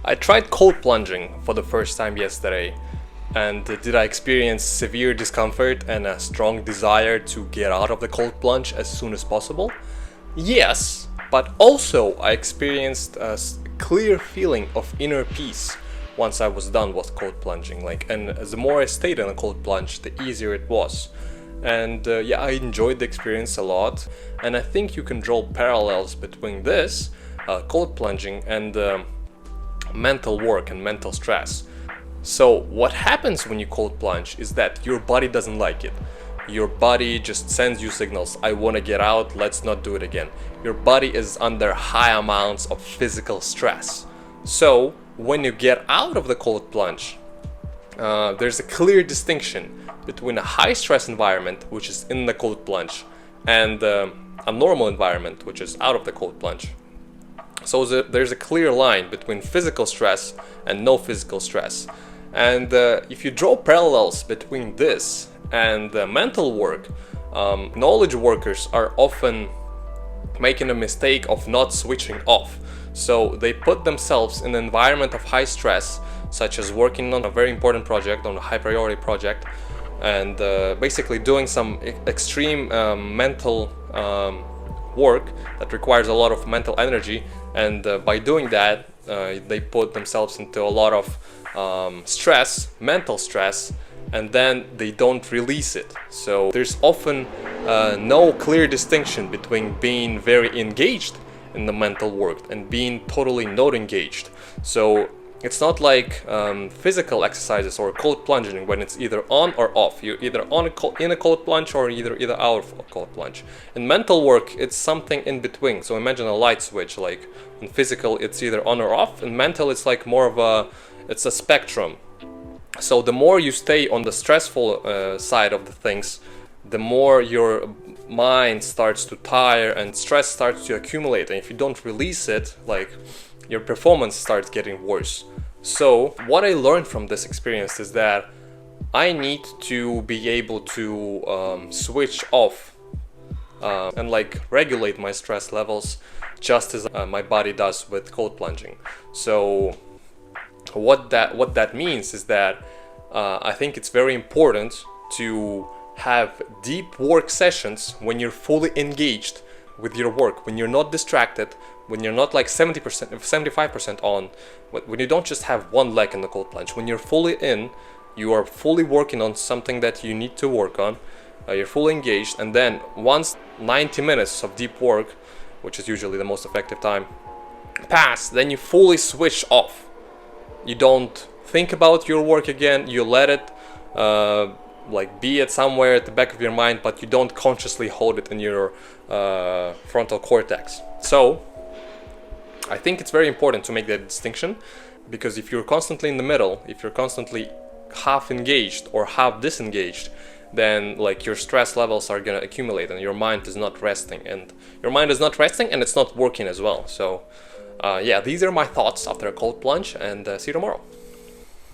I tried cold plunging for the first time yesterday, and did I experience severe discomfort and a strong desire to get out of the cold plunge as soon as possible? Yes, but also I experienced a clear feeling of inner peace once I was done with cold plunging. And the more I stayed in a cold plunge, the easier it was. And yeah, I enjoyed the experience a lot, and I think you can draw parallels between this cold plunging and mental work and mental stress. So what happens when you cold plunge is that your body doesn't like it. Your body just sends you signals, I want to get out, let's not do it again. Your body is under high amounts of physical stress. So when you get out of the cold plunge, there's a clear distinction between a high stress environment, which is in the cold plunge, and a normal environment, which is out of the cold plunge. So there's a clear line between physical stress and no physical stress. And if you draw parallels between this and mental work, knowledge workers are often making a mistake of not switching off. So they put themselves in an environment of high stress, such as working on a very important project, on a high priority project, and basically doing some extreme mental work that requires a lot of mental energy. And by doing that, they put themselves into a lot of stress, mental stress, and then they don't release it. So there's often no clear distinction between being very engaged in the mental work and being totally not engaged. So it's not like physical exercises or cold plunging when it's either on or off. You're either in a cold plunge or either out of a cold plunge. In mental work, it's something in between. So imagine a light switch. Like in physical, it's either on or off. In mental, it's like more of it's a spectrum. So the more you stay on the stressful side of the things, the more your mind starts to tire and stress starts to accumulate. And if you don't release it, like, your performance starts getting worse. So what I learned from this experience is that I need to be able to switch off and like regulate my stress levels just as my body does with cold plunging. So what that means is that I think it's very important to have deep work sessions when you're fully engaged with your work, when you're not distracted, when you're not like 70%, 75% on, when you don't just have one leg in the cold plunge, when you're fully in, you are fully working on something that you need to work on, you're fully engaged, and then once 90 minutes of deep work, which is usually the most effective time, pass, then you fully switch off. You don't think about your work again, you let it like be it somewhere at the back of your mind, but you don't consciously hold it in your frontal cortex. So I think it's very important to make that distinction, because if you're constantly in the middle, if you're constantly half engaged or half disengaged, then like your stress levels are gonna accumulate and your mind is not resting, and it's not working as well. So yeah, these are my thoughts after a cold plunge, and see you tomorrow.